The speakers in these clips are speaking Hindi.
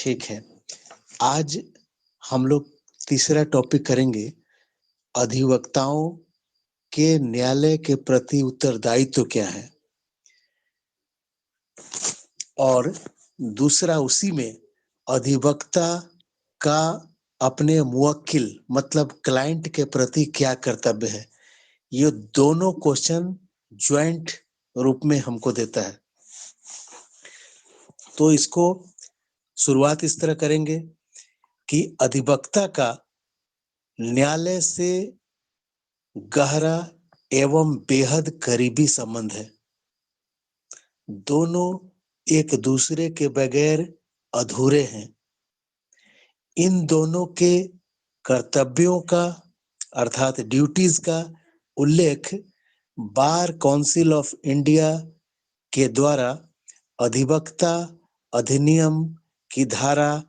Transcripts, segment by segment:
ठीक है। आज हम लोग तीसरा टॉपिक करेंगे, अधिवक्ताओं के न्यायालय के प्रति उत्तरदायित्व क्या है, और दूसरा उसी में अधिवक्ता का अपने मुवक्किल मतलब क्लाइंट के प्रति क्या कर्तव्य है। ये दोनों क्वेश्चन ज्वाइंट रूप में हमको देता है। तो इसको शुरुआत इस तरह करेंगे कि अधिवक्ता का न्यायालय से गहरा एवं बेहद करीबी संबंध है। दोनों एक दूसरे के बगैर अधूरे हैं। इन दोनों के कर्तव्यों का अर्थात ड्यूटीज का उल्लेख बार काउंसिल ऑफ इंडिया के द्वारा अधिवक्ता अधिनियम की धारा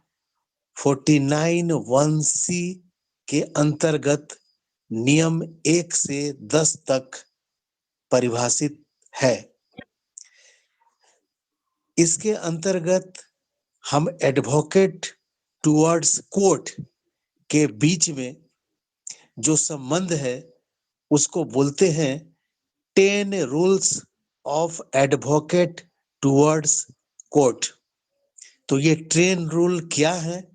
49(1)(c) के अंतर्गत नियम 1 से 10 तक परिभाषित है। इसके अंतर्गत हम एडवोकेट टुवर्ड्स कोर्ट के बीच में जो संबंध है उसको बोलते हैं 10 rules of advocate towards court. तो ये 10 रूल क्या है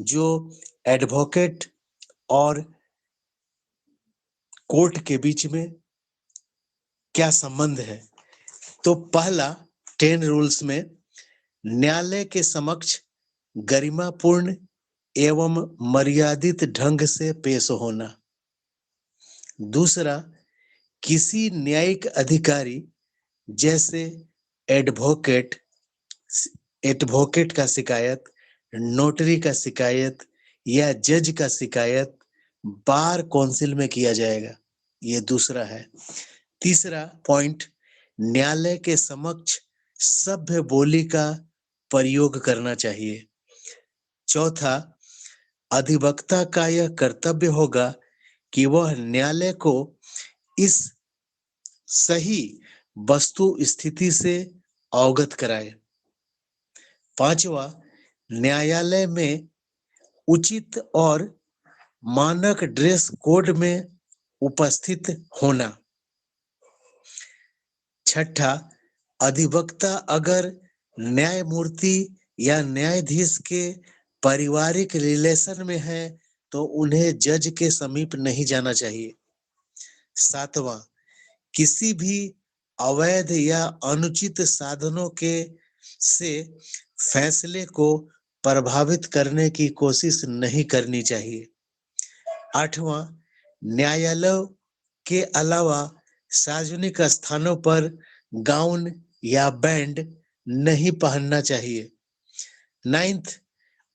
जो एडवोकेट और कोर्ट के बीच में क्या संबंध है। तो पहला 10 रूल्स में न्यायालय के समक्ष गरिमापूर्ण एवं मर्यादित ढंग से पेश होना। दूसरा, किसी न्यायिक अधिकारी जैसे एडवोकेट का शिकायत, नोटरी का शिकायत या जज का शिकायत बार काउंसिल में किया जाएगा। ये दूसरा है। तीसरा पॉइंट, न्यायालय के समक्ष सभ्य बोली का प्रयोग करना चाहिए। चौथा, अधिवक्ता का यह कर्तव्य होगा कि वह न्यायालय को इस सही वस्तु स्थिति से अवगत कराए। पांचवा, न्यायालय में उचित और मानक ड्रेस कोड में उपस्थित होना। छठा, अधिवक्ता अगर न्यायमूर्ति या न्यायाधीश के पारिवारिक रिलेशन में है तो उन्हें जज के समीप नहीं जाना चाहिए। सातवां, किसी भी अवैध या अनुचित साधनों के से फैसले को प्रभावित करने की कोशिश नहीं करनी चाहिए। आठवां, न्यायालय के अलावा सार्वजनिक स्थानों पर गाउन या बैंड नहीं पहनना चाहिए। नाइन्थ,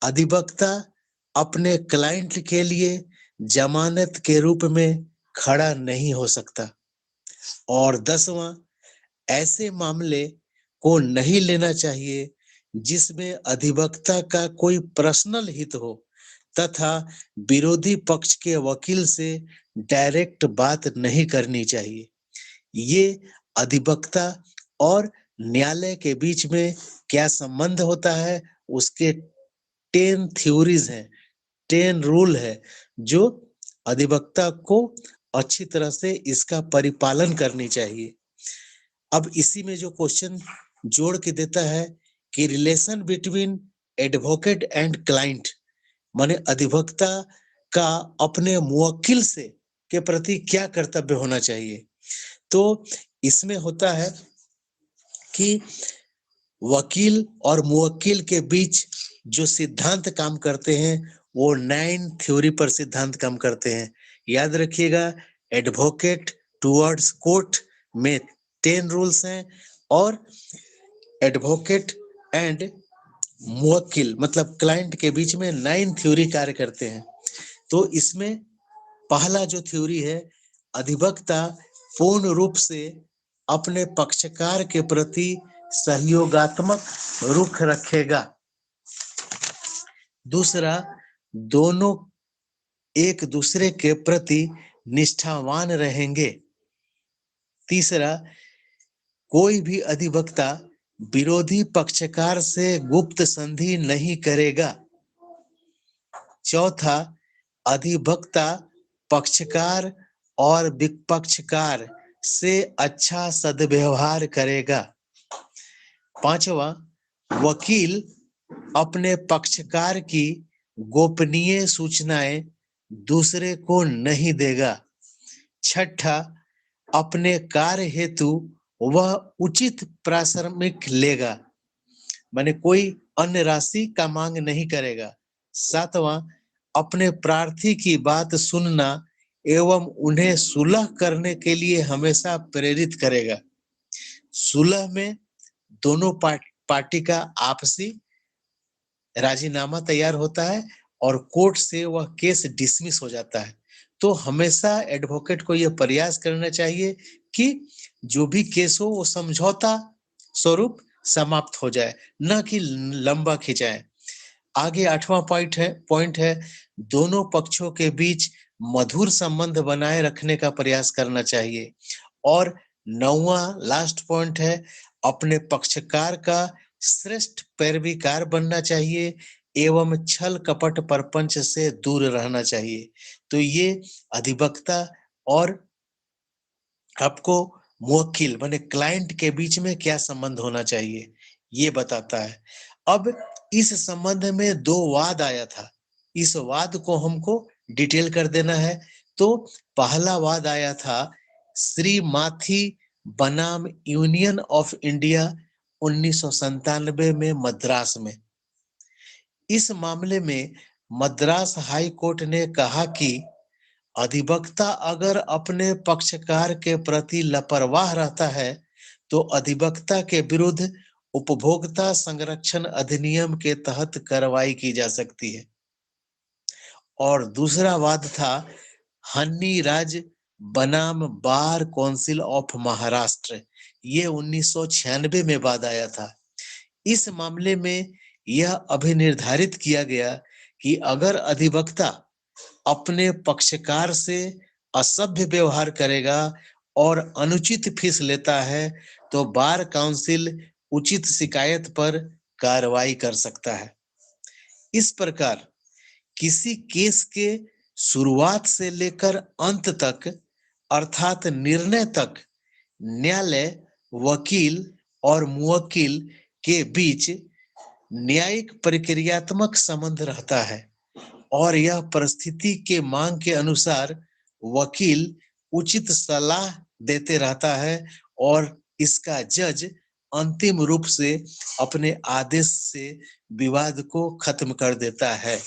अधिवक्ता अपने क्लाइंट के लिए जमानत के रूप में खड़ा नहीं हो सकता। और 10वां, ऐसे मामले को नहीं लेना चाहिए जिसमें अधिवक्ता का कोई पर्सनल हित हो तथा विरोधी पक्ष के वकील से डायरेक्ट बात नहीं करनी चाहिए। ये अधिवक्ता और न्यायालय के बीच में क्या संबंध होता है उसके 10 थ्योरीज हैं, 10 रूल है जो अधिवक्ता को अच्छी तरह से इसका परिपालन करनी चाहिए। अब इसी में जो क्वेश्चन जोड़ के देता है कि relation between advocate and client, माने अधिवक्ता का अपने मुवक्किल से के प्रति क्या कर्तव्य होना चाहिए। तो इसमें होता है कि वकील और मुवक्किल के बीच जो सिद्धांत काम करते हैं वो 9 थ्योरी पर सिद्धांत काम करते हैं। याद रखिएगा, एडवोकेट टुवर्ड्स कोर्ट में 10 रूल्स हैं और एडवोकेट एंड मुवक्किल मतलब क्लाइंट के बीच में 9 थ्योरी कार्य करते हैं। तो इसमें पहला जो थ्योरी है, अधिवक्ता पूर्ण रूप से अपने पक्षकार के प्रति सहयोगात्मक रुख रखेगा। दूसरा, दोनों एक दूसरे के प्रति निष्ठावान रहेंगे। तीसरा, कोई भी अधिवक्ता विरोधी पक्षकार से गुप्त संधि नहीं करेगा। चौथा, अधिवक्ता पक्षकार और विपक्षकार से अच्छा सद्व्यवहार करेगा। पांचवा, वकील अपने पक्षकार की गोपनीय सूचनाएं दूसरे को नहीं देगा। छठा, अपने कार्य हेतु वह उचित पारिश्रमिक लेगा, माने कोई अन्य राशि का मांग नहीं करेगा। सातवां, अपने प्रार्थी की बात सुनना एवं उन्हें सुलह करने के लिए हमेशा प्रेरित करेगा। सुलह में दोनों पार्टी का आपसी राजीनामा तैयार होता है और कोर्ट से वह केस डिसमिस हो जाता है। तो हमेशा एडवोकेट को यह प्रयास करना चाहिए कि जो भी केस हो वो समझौता स्वरूप समाप्त हो जाए, न कि लंबा खिंचाए। आगे 8वां पॉइंट है दोनों पक्षों के बीच मधुर संबंध बनाए रखने का प्रयास करना चाहिए। और 9वां लास्ट पॉइंट है अपने पक्षकार का श्रेष्ठ पैरवीकार बनना चाहिए एवं छल कपट प्रपंच से दूर रहना चाहिए। तो ये अधिवक्ता और आपको मुवक्किल माने क्लाइंट के बीच में क्या संबंध होना चाहिए ये बताता है। अब इस संबंध में दो वाद आया था, इस वाद को हमको डिटेल कर देना है। तो पहला वाद आया था श्री माथी बनाम यूनियन ऑफ इंडिया 1997 में मद्रास में। इस मामले में मद्रास हाई कोर्ट ने कहा कि अधिवक्ता अगर अपने पक्षकार के प्रति लापरवाह रहता है तो अधिवक्ता के विरुद्ध उपभोक्ता संरक्षण अधिनियम के तहत कार्रवाई की जा सकती है। और दूसरा वाद था हन्नी राज बनाम बार काउंसिल ऑफ महाराष्ट्र, ये 1996 में वाद आया था। इस मामले में यह अभिनिर्धारित किया गया कि अगर अधिवक्ता अपने पक्षकार से असभ्य व्यवहार करेगा और अनुचित फीस लेता है तो बार काउंसिल उचित शिकायत पर कार्रवाई कर सकता है। इस प्रकार किसी केस के शुरुआत से लेकर अंत तक अर्थात निर्णय तक न्यायालय, वकील और मुवक्किल के बीच न्यायिक प्रक्रियात्मक संबंध रहता है और यह परिस्थिति के मांग के अनुसार वकील उचित सलाह देते रहता है और इसका जज अंतिम रूप से अपने आदेश से विवाद को खत्म कर देता है।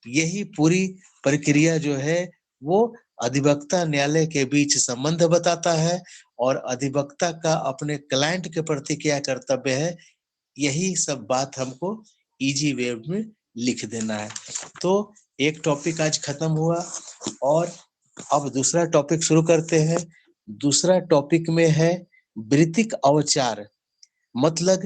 यही पूरी प्रक्रिया जो है वो अधिवक्ता न्यायालय के बीच संबंध बताता है और अधिवक्ता का अपने क्लाइंट के प्रति क्या कर्तव्य है, यही सब बात हमको इजी वे में लिख देना है। तो एक टॉपिक आज खत्म हुआ और अब दूसरा टॉपिक शुरू करते हैं। दूसरा टॉपिक में है वृत्तिक अवचार, मतलब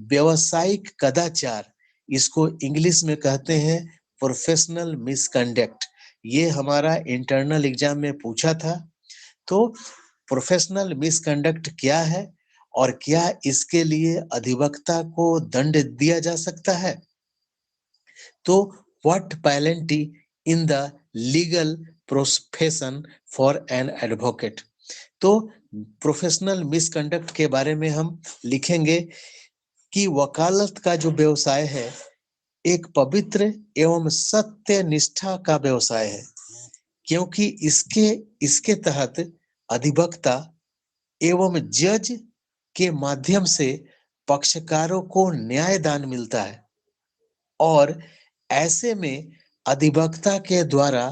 व्यवसायिक कदाचार। इसको इंग्लिश में कहते हैं प्रोफेशनल मिसकंडक्ट। ये हमारा इंटरनल एग्जाम में पूछा था। तो प्रोफेशनल मिसकंडक्ट क्या है और क्या इसके लिए अधिवक्ता को दंड दिया जा सकता है? तो what penalty in the legal profession for an advocate. तो प्रोफेशनल मिसकंडक्ट के बारे में हम लिखेंगे कि वकालत का जो व्यवसाय है एक पवित्र एवं सत्य निष्ठा का व्यवसाय है, क्योंकि इसके तहत अधिवक्ता एवं जज के माध्यम से पक्षकारों को न्याय दान मिलता है और ऐसे में अधिवक्ता के द्वारा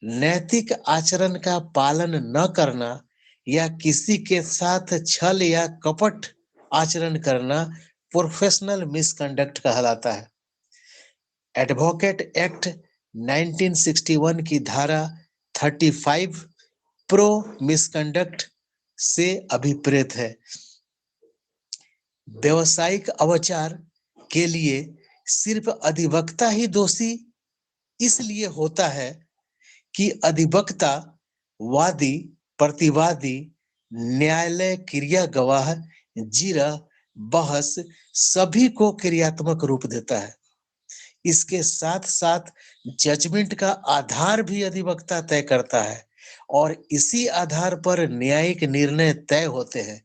नैतिक आचरण का पालन न करना या किसी के साथ छल या कपट आचरण करना प्रोफेशनल मिसकंडक्ट कहलाता है। एडवोकेट एक्ट 1961 की धारा 35 प्रो मिसकंडक्ट से अभिप्रेत है। व्यवसायिक अवचार के लिए सिर्फ अधिवक्ता ही दोषी इसलिए होता है कि अधिवक्ता, वादी, प्रतिवादी, न्यायालय क्रिया गवाह, जिरह, बहस सभी को क्रियात्मक रूप देता है। इसके साथ साथ जजमेंट का आधार भी अधिवक्ता तय करता है और इसी आधार पर न्यायिक निर्णय तय होते हैं।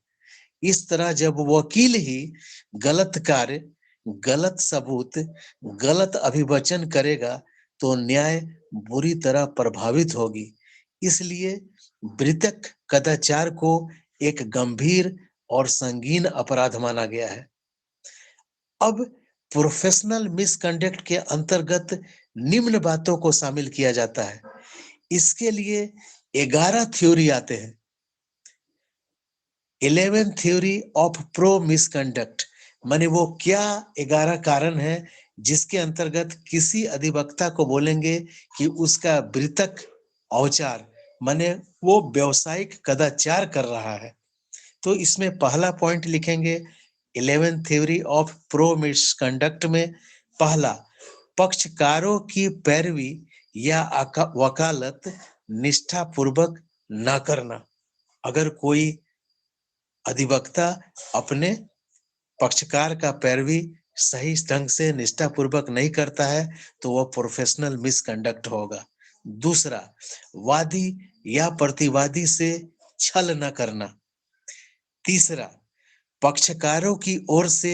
इस तरह जब वकील ही गलत कार्य, गलत सबूत, गलत अभिवचन करेगा तो न्याय बुरी तरह प्रभावित होगी। इसलिए मृतक कदाचार को एक गंभीर और संगीन अपराध माना गया है। अब प्रोफेशनल मिसकंडक्ट के अंतर्गत निम्न बातों को शामिल किया जाता है। इसके लिए 11 थ्योरी आते हैं। 11 थ्योरी ऑफ प्रो मिसकंडक्ट माने वो क्या 11 कारण है जिसके अंतर्गत किसी अधिवक्ता को बोलेंगे कि उसका मृतक औचार माने वो व्यावसायिक कदाचार कर रहा है। तो इसमें पहला पॉइंट लिखेंगे 11 थ्योरी ऑफ प्रो मिसकंडक्ट में पहला, पक्षकारों की पैरवी या वकालत निष्ठापूर्वक न करना। अगर कोई अधिवक्ता अपने पक्षकार का पैरवी सही ढंग से निष्ठापूर्वक नहीं करता है तो वह प्रोफेशनल मिसकंडक्ट होगा। दूसरा, वादी या प्रतिवादी से छल न करना। तीसरा, पक्षकारों की ओर से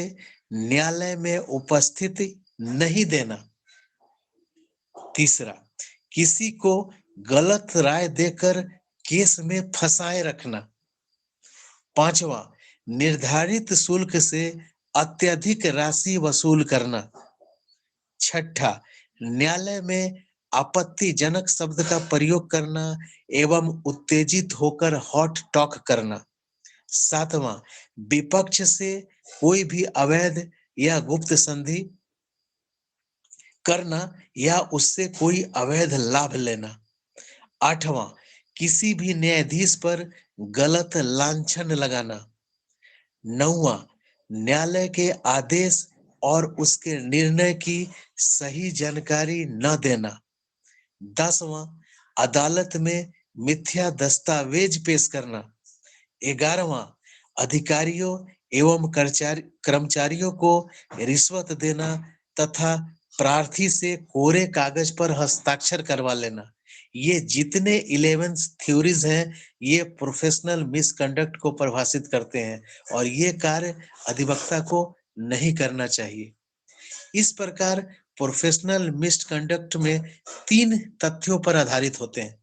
न्यायालय में उपस्थिति नहीं देना। तीसरा, किसी को गलत राय देकर केस में फंसाए रखना। पांचवा, निर्धारित शुल्क से अत्यधिक राशि वसूल करना। छठा, न्यायालय में आपत्तिजनक शब्द का प्रयोग करना एवं उत्तेजित होकर हॉट टॉक करना। सातवां, विपक्ष से कोई भी अवैध या गुप्त संधि करना या उससे कोई अवैध लाभ लेना। आठवां, किसी भी न्यायाधीश पर गलत लांछन लगाना। नौवां, न्यायालय के आदेश और उसके निर्णय की सही जानकारी न देना। 10वां, अदालत में मिथ्या दस्तावेज पेश करना। 11वां, अधिकारियों एवं कर्मचारियों को रिश्वत देना तथा प्रार्थी से कोरे कागज पर हस्ताक्षर करवा लेना। ये जितने 11 थ्योरीज हैं ये प्रोफेशनल मिसकंडक्ट को परिभाषित करते हैं और ये कार्य अधिवक्ता को नहीं करना चाहिए। इस प्रकार प्रोफेशनल मिसकंडक्ट में 3 तथ्यों पर आधारित होते हैं।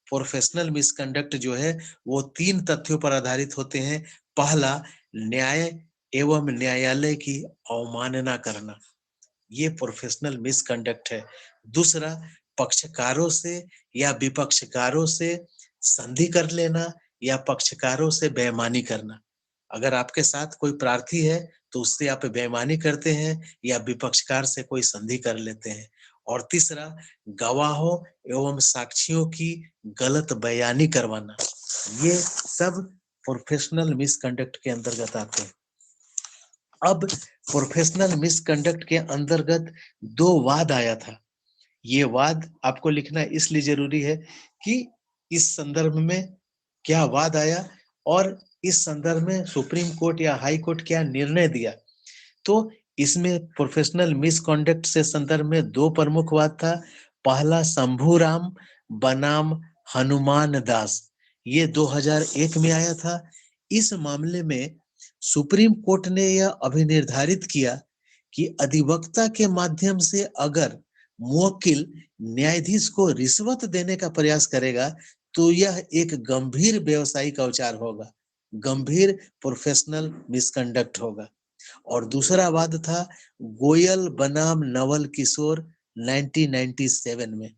प्रोफेशनल मिसकंडक्ट जो है वो 3 तथ्यों पर आधारित होते हैं। पहला, न्याय एवं न्यायालय की अवमानना करना, ये प्रोफेशनल मिसकंडक्ट है। दूसरा, पक्षकारों से या विपक्षकारों से संधि कर लेना या पक्षकारों से बेईमानी करना। अगर आपके साथ कोई प्रार्थी है तो उससे आप बेईमानी करते हैं या विपक्षकार से कोई संधि कर लेते हैं। और तीसरा, गवाहों एवं साक्षियों की गलत बयानी करवाना। ये सब प्रोफेशनल मिसकंडक्ट के अंतर्गत आते हैं। अब प्रोफेशनल मिसकंडक्ट के अंतर्गत 2 वाद आया था। ये वाद आपको लिखना इसलिए जरूरी है कि इस संदर्भ में क्या वाद आया और इस संदर्भ में सुप्रीम कोर्ट या हाई कोर्ट क्या निर्णय दिया। तो इसमें प्रोफेशनल मिसकंडक्ट से संदर्भ में 2 प्रमुख वाद था। पहला, शंभूराम बनाम हनुमान दास, ये 2001 में आया था। इस मामले में सुप्रीम कोर्ट ने यह अभिनिर्धारित किया कि अधिवक्ता के माध्यम से अगर मुवक्किल न्यायाधीश को रिश्वत देने का प्रयास करेगा तो यह एक गंभीर व्यावसायिक औचार होगा, गंभीर प्रोफेशनल मिसकंडक्ट होगा। और दूसरा वाद था गोयल बनाम नवल किशोर 1997 में।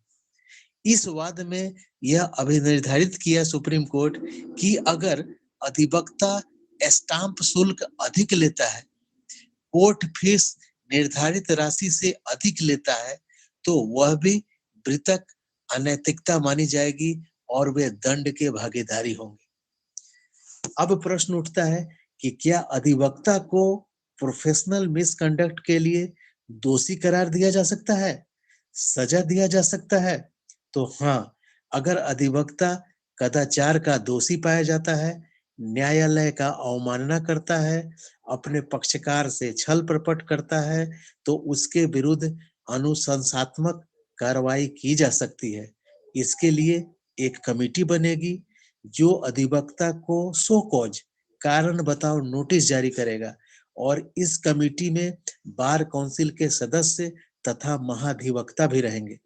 इस वाद में यह अभिनिर्धारित किया सुप्रीम कोर्ट कि अगर अधिवक्ता स्टाम्प शुल्क अधिक लेता है, कोर्ट फीस निर्धारित राशि से अधिक लेता है तो वह भी मृतक अनैतिकता मानी जाएगी और वे दंड के भागीदारी होंगे। अब प्रश्न उठता है कि क्या अधिवक्ता को प्रोफेशनल मिसकंडक्ट के लिए दोषी करार दिया जा सकता है, सजा दिया जा सकता है? तो हाँ, अगर अधिवक्ता कदाचार का दोषी पाया जाता है न्यायालय का अवमानना करता है, अपने पक्षकार से छल प्रपट करता है, तो उसके विरुद्ध अनुशंसात्मक कार्रवाई की जा सकती है। इसके लिए एक कमेटी बनेगी जो अधिवक्ता को सो कॉज कारण बताओ नोटिस जारी करेगा और इस कमेटी में बार काउंसिल के सदस्य तथा महाधिवक्ता भी रहेंगे।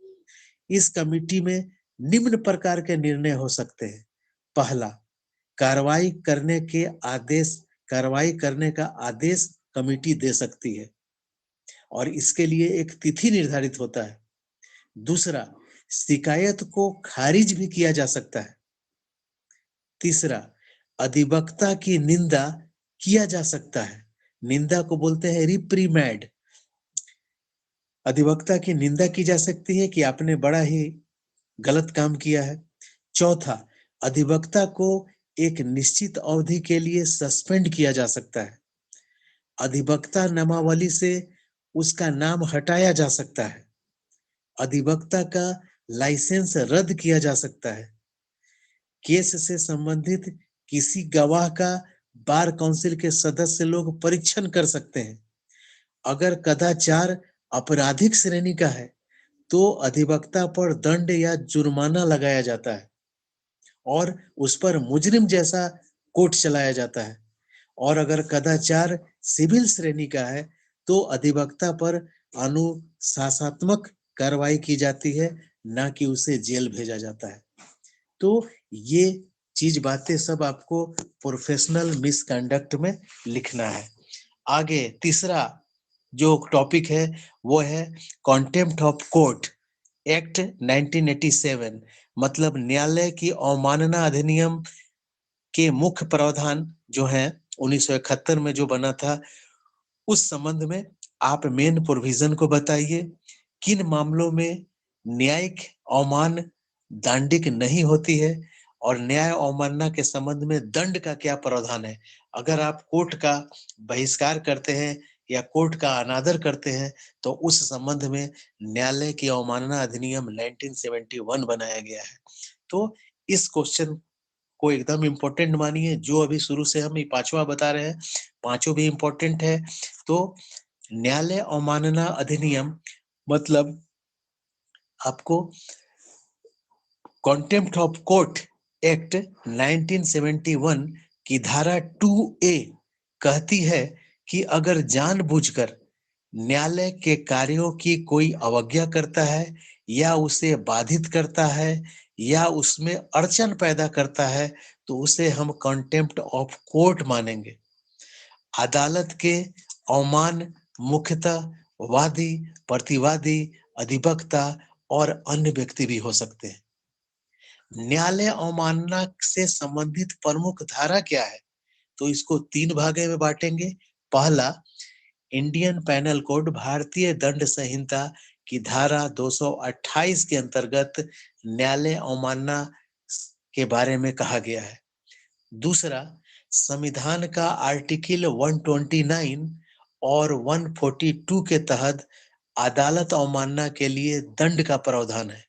इस कमेटी में निम्न प्रकार के निर्णय हो सकते हैं। पहला, कार्रवाई करने का आदेश कमेटी दे सकती है और इसके लिए एक तिथि निर्धारित होता है। दूसरा, शिकायत को खारिज भी किया जा सकता है। तीसरा, अधिवक्ता की निंदा किया जा सकता है। निंदा को बोलते हैं रिप्रीमैंड। अधिवक्ता की निंदा की जा सकती है कि आपने बड़ा ही गलत काम किया है। चौथा, अधिवक्ता को एक निश्चित अवधि के लिए सस्पेंड किया जा सकता है। अधिवक्ता नामावली से उसका नाम हटाया जा सकता है। अधिवक्ता का लाइसेंस रद्द किया जा सकता है। केस से संबंधित किसी गवाह का बार काउंसिल के सदस्य लोग परीक्षण कर सकते हैं। अगर कदाचार आपराधिक श्रेणी का है तो अधिवक्ता पर दंड या जुर्माना लगाया जाता है और उस पर मुजरिम जैसा कोर्ट चलाया जाता है। और अगर कदाचार सिविल श्रेणी का है तो अधिवक्ता पर अनुशासनात्मक कार्रवाई की जाती है, ना कि उसे जेल भेजा जाता है। तो ये चीज बातें सब आपको प्रोफेशनल मिसकंडक्ट में लिखना है। आगे तीसरा जो टॉपिक है वो है कॉन्टेम्प्ट ऑफ कोर्ट एक्ट 1987, मतलब न्यायालय की अवमानना अधिनियम के मुख्य प्रावधान जो है 1971 में जो बना था, उस संबंध में आप मेन प्रोविजन को बताइए। किन मामलों में न्यायिक अवमान दंडिक नहीं होती है और न्याय अवमानना के संबंध में दंड का क्या प्रावधान है। अगर आप कोर्ट का बहिष्कार करते हैं या कोर्ट का अनादर करते हैं तो उस संबंध में न्यायालय की अवमानना अधिनियम 1971 बनाया गया है। तो इस क्वेश्चन को एकदम इम्पोर्टेंट मानिए। जो अभी शुरू से हम ये पांचवा बता रहे हैं, पांचों भी इम्पोर्टेंट है। तो न्यायालय अवमानना अधिनियम मतलब आपको कॉन्टेम्प्ट ऑफ कोर्ट एक्ट 1971 की धारा 2A कहती है कि अगर जानबूझकर न्यायालय के कार्यों की कोई अवज्ञा करता है या उसे बाधित करता है या उसमें अड़चन पैदा करता है तो उसे हम कॉन्टेम्प्ट ऑफ कोर्ट मानेंगे। अदालत के अवमान मुख्यतः वादी, प्रतिवादी, अधिवक्ता और अन्य व्यक्ति भी हो सकते हैं। न्यायालय अवमानना से संबंधित प्रमुख धारा क्या है? तो इसको 3 भागों में बांटेंगे। पहला, इंडियन पैनल कोड भारतीय दंड संहिता की धारा 228 के अंतर्गत न्यायालय अवमानना के बारे में कहा गया है। दूसरा, संविधान का आर्टिकल 129 और 142 के तहत अदालत अवमानना के लिए दंड का प्रावधान है।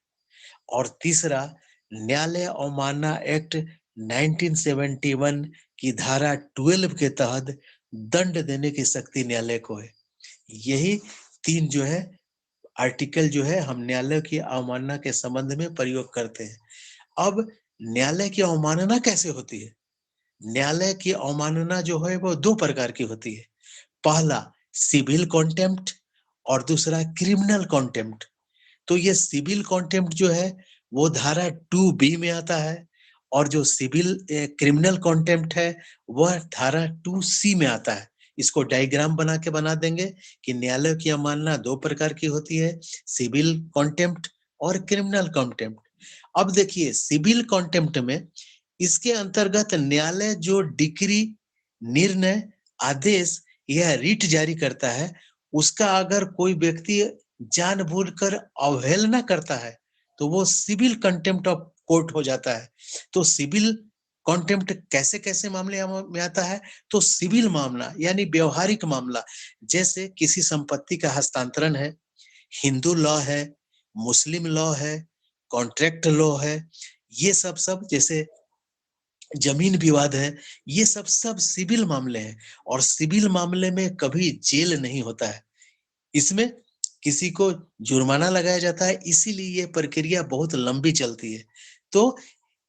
और तीसरा, न्यायालय अवमानना एक्ट 1971 की धारा 12 के तहत दंड देने की शक्ति न्यायालय को है। यही 3 जो है आर्टिकल जो है हम न्यायालय की अवमानना के संबंध में प्रयोग करते हैं। अब न्यायालय की अवमानना कैसे होती है? न्यायालय की अवमानना जो है वो 2 प्रकार की होती है। पहला, सिविल कॉन्टेम्प्ट और दूसरा क्रिमिनल कॉन्टेम्प्ट। तो ये सिविल कॉन्टेम्प्ट जो है वो धारा 2B में आता है और जो सिविल क्रिमिनल कॉन्टेम्प्ट है वह धारा 2C में आता है। इसको डायग्राम बना के बना देंगे कि न्यायालय की अवमानना 2 प्रकार की होती है, सिविल कॉन्टेम्प्ट और क्रिमिनल कॉन्टेम्प्ट। अब देखिए सिविल कॉन्टेम्प्ट में इसके अंतर्गत न्यायालय जो डिक्री, निर्णय, आदेश या रिट जारी करता है, उसका अगर कोई व्यक्ति जानबूझकर अवहेलना करता है तो वो सिविल कंटेम्प्ट ऑफ कोर्ट हो जाता है। तो सिविल कंटेम्प्ट कैसे कैसे मामले में आता है? तो सिविल मामला यानी व्यवहारिक मामला, जैसे किसी संपत्ति का हस्तांतरण है, हिंदू लॉ है, मुस्लिम लॉ है, कॉन्ट्रैक्ट लॉ है, ये सब जैसे जमीन विवाद है, ये सब सिविल मामले हैं और सिविल मामले में कभी जेल नहीं होता है। इसमें किसी को जुर्माना लगाया जाता है, इसीलिए ये प्रक्रिया बहुत लंबी चलती है। तो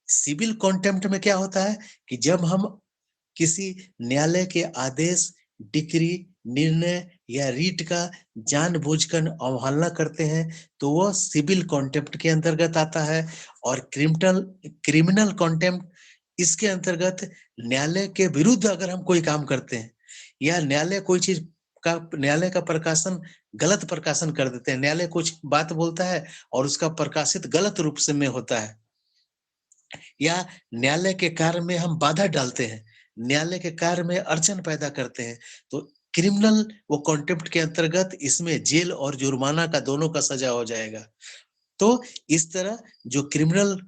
सिविल कॉन्टेम्प्ट में क्या होता है कि जब हम किसी न्यायालय के आदेश, डिक्री, निर्णय या रीट का जानबूझकर अवहेलना करते हैं, तो वह सिविल कॉन्टेम्प्ट के अंतर्गत आता है। और क्रिमिनल क्रिमिनल कॉन्टेम्प्ट इसके अंतर्गत न्यायालय के विरुद्ध अगर हम कोई काम करते हैं या न्यायालय का प्रकाशन गलत प्रकाशन कर देते हैं, न्यायालय कुछ बात बोलता है और उसका प्रकाशित गलत रूप से में होता है, या न्यायालय के कार्य में हम बाधा डालते हैं, न्यायालय के कार्य में अड़चन पैदा करते हैं, तो क्रिमिनल वो कॉन्टेम्प्ट के अंतर्गत इसमें जेल और जुर्माना का दोनों का सजा हो जाएगा। तो इस तरह जो क्रिमिनल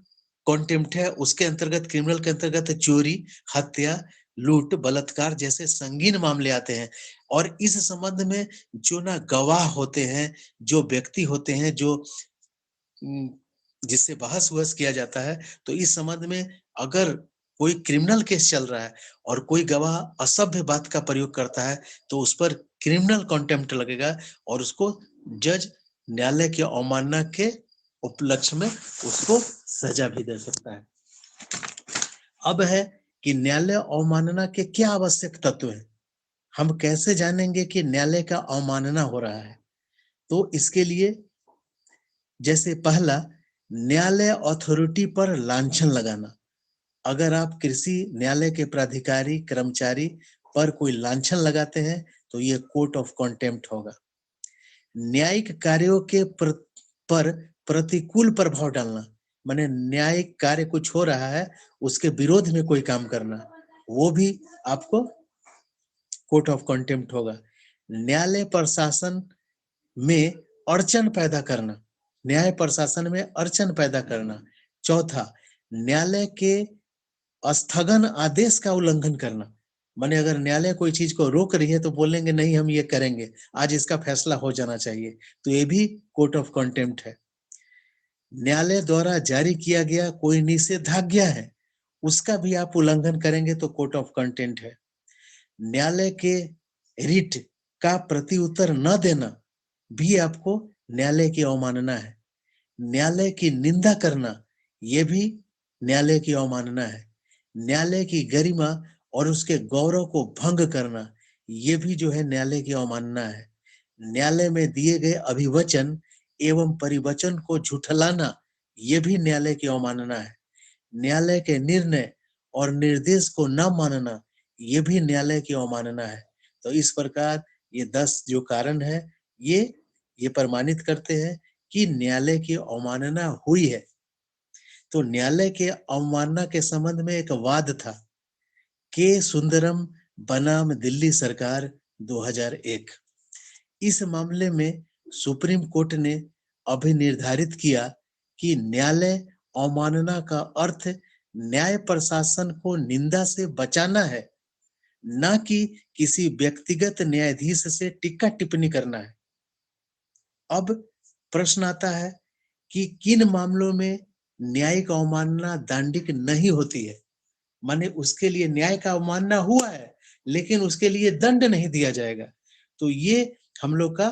कॉन्टेम्प्ट है उसके अंतर्गत, क्रिमिनल के अंतर्गत चोरी, हत्या, लूट, बलात्कार जैसे संगीन मामले आते हैं। और इस संबंध में जो ना गवाह होते हैं, जो व्यक्ति होते हैं, जो जिससे बहस-वहस किया जाता है, तो इस संबंध में अगर कोई क्रिमिनल केस चल रहा है और कोई गवाह असभ्य बात का प्रयोग करता है, तो उस पर क्रिमिनल कॉन्टेम्प्ट लगेगा और उसको जज न्यायालय की अवमानना के उपलक्ष्य में उसको सजा भी दे सकता है। अब है कि न्यायालय अवमानना के क्या आवश्यक तत्व हैं? हम कैसे जानेंगे कि न्यायालय का अवमानना हो रहा है? तो इसके लिए जैसे पहला, न्यायालय अथॉरिटी पर लांछन लगाना। अगर आप कृषि न्यायालय के प्राधिकारी, कर्मचारी पर कोई लांछन लगाते हैं, तो ये कोर्ट ऑफ कॉन्टेम्प्ट होगा। न्यायिक कार्यों के पर प्रतिकूल प्रभाव डालना, माने न्यायिक कार्य कुछ हो रहा है, उसके विरोध में कोई काम करना, वो भी आपको कोर्ट ऑफ कॉन्टेम्प्ट होगा। न्यायालय प्रशासन में अड़चन पैदा करना, न्याय प्रशासन में अड़चन पैदा करना। चौथा, न्यायालय के स्थगन आदेश का उल्लंघन करना, माने अगर न्यायालय कोई चीज को रोक रही है तो बोलेंगे नहीं हम ये करेंगे, आज इसका फैसला हो जाना चाहिए, तो ये भी कोर्ट ऑफ कॉन्टेम्प्ट है। न्यायालय द्वारा जारी किया गया कोई निषेधाज्ञा है, उसका भी आप उल्लंघन करेंगे तो कोर्ट ऑफ कॉन्टेम्प्ट है। न्यायालय के रिट का प्रति उत्तर न देना भी आपको न्यायालय की अवमानना है। न्यायालय की निंदा करना, ये भी न्यायालय की अवमानना है। न्यायालय की गरिमा और उसके गौरव को भंग करना, ये भी जो है न्यायालय की अवमानना है। न्यायालय में दिए गए अभिवचन एवं परिवचन को झुठलाना, ये भी न्यायालय की अवमानना है। न्यायालय के निर्णय और निर्देश को न मानना, ये भी न्यायालय की अवमानना है। तो इस प्रकार ये 10 जो कारण है, ये प्रमाणित करते हैं कि न्यायालय की अवमानना हुई है। तो न्यायालय के अवमानना के संबंध में एक वाद था, के सुंदरम बनाम दिल्ली सरकार 2001। इस मामले में सुप्रीम कोर्ट ने अभिनिर्धारित किया कि न्यायालय अवमानना का अर्थ न्याय प्रशासन को निंदा से बचाना है, न कि किसी व्यक्तिगत न्यायाधीश से टिक्का टिप्पणी करना है। अब प्रश्न आता है कि किन मामलों में न्यायिक अवमानना दंडिक नहीं होती है, माने उसके लिए न्याय का अवमानना हुआ है लेकिन उसके लिए दंड नहीं दिया जाएगा। तो ये हम लोग का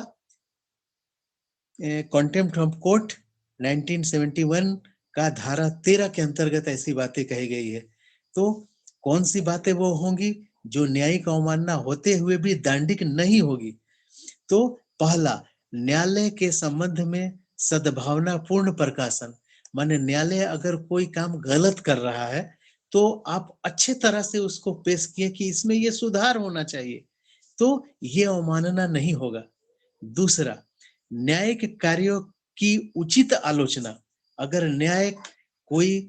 कॉन्टेम्प्ट ऑफ कोर्ट 1971 का धारा 13 के अंतर्गत ऐसी बातें कही गई है। तो कौन सी बातें वो होंगी जो न्यायिक अवमानना होते हुए भी दंडिक नहीं होगी? तो पहला, न्यायालय के संबंध में सद्भावनापूर्ण प्रकाशन, माने न्यायालय अगर कोई काम गलत कर रहा है तो आप अच्छे तरह से उसको पेश किए कि इसमें ये सुधार होना चाहिए, तो ये अवमानना नहीं होगा। दूसरा, न्यायिक कार्यों की उचित आलोचना, अगर न्याय कोई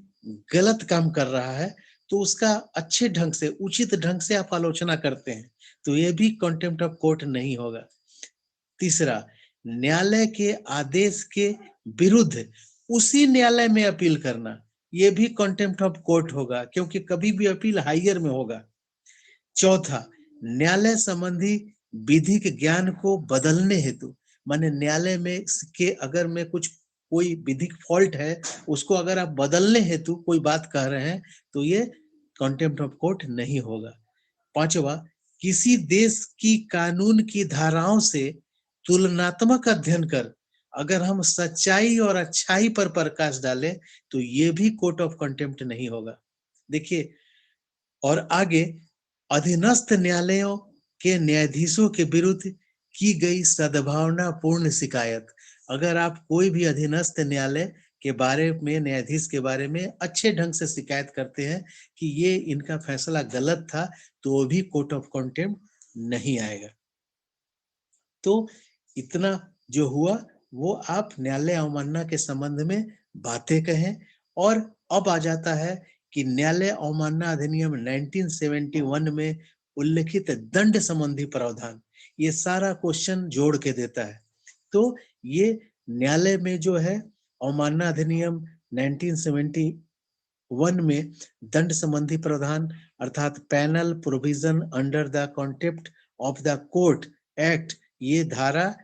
गलत काम कर रहा है तो उसका अच्छे ढंग से, उचित ढंग से आप आलोचना करते हैं, तो ये भी कॉन्टेम्प्ट ऑफ कोर्ट नहीं होगा। तीसरा, न्यायालय के आदेश के विरुद्ध उसी न्यायालय में अपील करना, ये भी कॉन्टेम्प्ट ऑफ कोर्ट होगा क्योंकि कभी भी अपील हायर में होगा। चौथा, न्यायालय संबंधी विधिक ज्ञान को बदलने हेतु, माने न्यायालय में के अगर में कुछ कोई विधिक फॉल्ट है, उसको अगर आप बदलने हेतु कोई बात कह रहे हैं तो ये कंटेम्प्ट ऑफ कोर्ट नहीं होगा। पांचवा, किसी देश की कानून की धाराओं से तुलनात्मक अध्ययन कर अगर हम सच्चाई और अच्छाई पर प्रकाश डालें तो ये भी कोर्ट ऑफ कंटेम्प्ट नहीं होगा। देखिए, और आगे, अधीनस्थ न्यायालयों के न्यायाधीशों के विरुद्ध की गई सद्भावनापूर्ण शिकायत। अगर आप कोई भी अधीनस्थ न्यायालय के बारे में, न्यायाधीश के बारे में अच्छे ढंग से शिकायत करते हैं कि ये इनका फैसला गलत था, तो वो भी कोर्ट ऑफ कंटेम्प्ट नहीं आएगा। तो इतना जो हुआ वो आप न्यायालय अवमानना के संबंध में बातें कहें। और अब आ जाता है कि न्यायालय अवमानना अधिनियम 1971 में उल्लिखित दंड संबंधी प्रावधान, ये सारा क्वेश्चन जोड़ के देता है। तो ये न्यायालय में जो है अवमानना अधिनियम 1971 में दंड संबंधी प्रावधान अर्थात panel provision under the contempt of the court act, ये धारा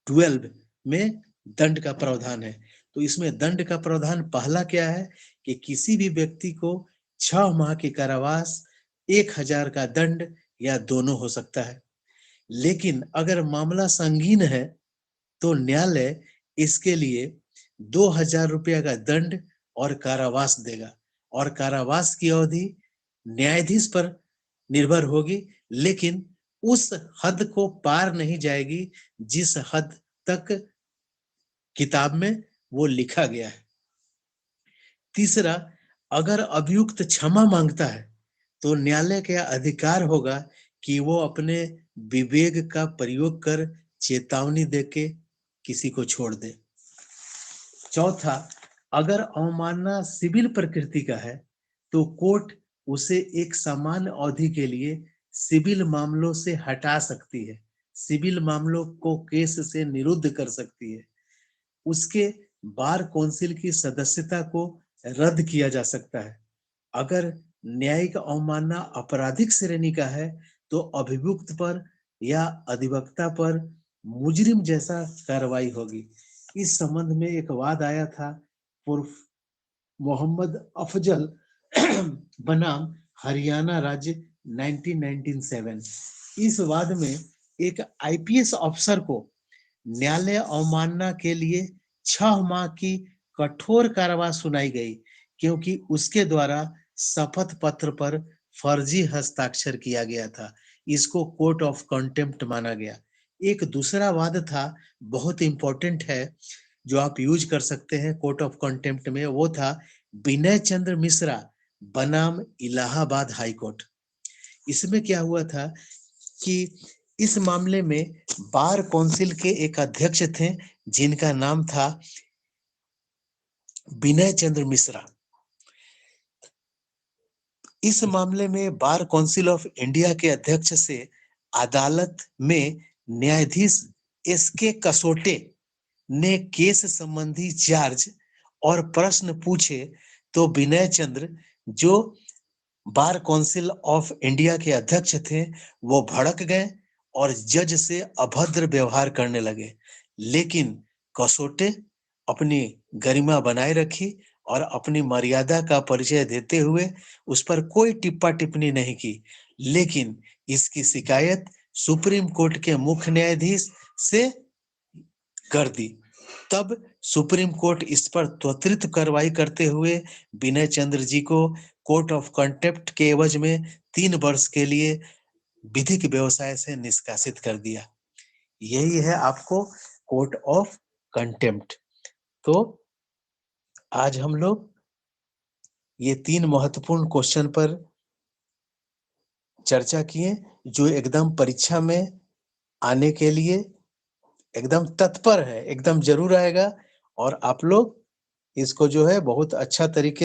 12 में दंड का प्रावधान है। तो इसमें दंड का प्रावधान पहला क्या है कि किसी भी व्यक्ति को 6 माह की कारावास, 1000 का दंड या दोनों हो सकता है। लेकिन अगर मामला संगीन है तो न्यायालय इसके लिए 2000 रुपया का दंड और कारावास देगा। और कारावास की अवधि न्यायाधीश पर निर्भर होगी, लेकिन उस हद को पार नहीं जाएगी जिस हद तक किताब में वो लिखा गया है। तीसरा, अगर अभियुक्त क्षमा मांगता है तो न्यायालय का अधिकार होगा कि वो अपने विवेक का प्रयोग कर चेतावनी देके किसी को छोड़ दे। चौथा, अगर अवमानना सिविल प्रकृति का है तो कोर्ट उसे एक समान अवधि के लिए सिविल मामलों से हटा सकती है, सिविल मामलों को केस से निरुद्ध कर सकती है। उसके बार काउंसिल की सदस्यता को रद्द किया जा सकता है। अगर न्यायिक अवमानना आपराधिक श्रेणी का है तो अभियुक्त पर या अधिवक्ता पर मुजरिम जैसा कार्रवाई होगी। इस संबंध में एक वाद आया था मोहम्मद अफजल बनाम हरियाणा राज्य 1997। इस वाद में एक आईपीएस अफसर को न्यायालय अवमानना के लिए 6 माह की कठोर कारावास सुनाई गई क्योंकि उसके द्वारा शपथ पत्र पर फर्जी हस्ताक्षर किया गया था। इसको कोर्ट ऑफ कंटेम्प्ट माना गया। एक दूसरा वाद था, बहुत इंपॉर्टेंट है, जो आप यूज कर सकते हैं कोर्ट ऑफ कंटेम्प्ट में, वो था विनय चंद्र मिश्रा बनाम इलाहाबाद हाई कोर्ट। इसमें क्या हुआ था कि इस मामले में बार काउंसिल के एक अध्यक्ष थे जिनका नाम था विनय चंद्र मिश्रा। इस मामले में बार काउंसिल ऑफ इंडिया के अध्यक्ष से अदालत में न्यायाधीश एसके कसोटे ने केस संबंधी चार्ज और प्रश्न पूछे तो विनय चंद्र, जो बार काउंसिल ऑफ इंडिया के अध्यक्ष थे, वो भड़क गए और जज से अभद्र व्यवहार करने लगे। लेकिन कसोटे अपनी गरिमा बनाए रखी और अपनी मर्यादा का परिचय देते हुए उस पर कोई टिप्पा टिप्पणी नहीं की। लेकिन इसकी शिकायत सुप्रीम कोर्ट के मुख्य न्यायाधीश से कर दी। तब सुप्रीम कोर्ट इस पर त्वरित कार्रवाई करते हुए विनय चंद्र जी को कोर्ट ऑफ कंटेम्प्ट के एवज में 3 वर्ष के लिए विधिक व्यवसाय से निष्कासित कर दिया। यही है आपको कोर्ट ऑफ कंटेम्प्ट। तो आज हम लोग ये 3 महत्वपूर्ण क्वेश्चन पर चर्चा किए जो एकदम परीक्षा में आने के लिए एकदम तत्पर है, एकदम जरूर आएगा। और आप लोग इसको जो है बहुत अच्छा तरीके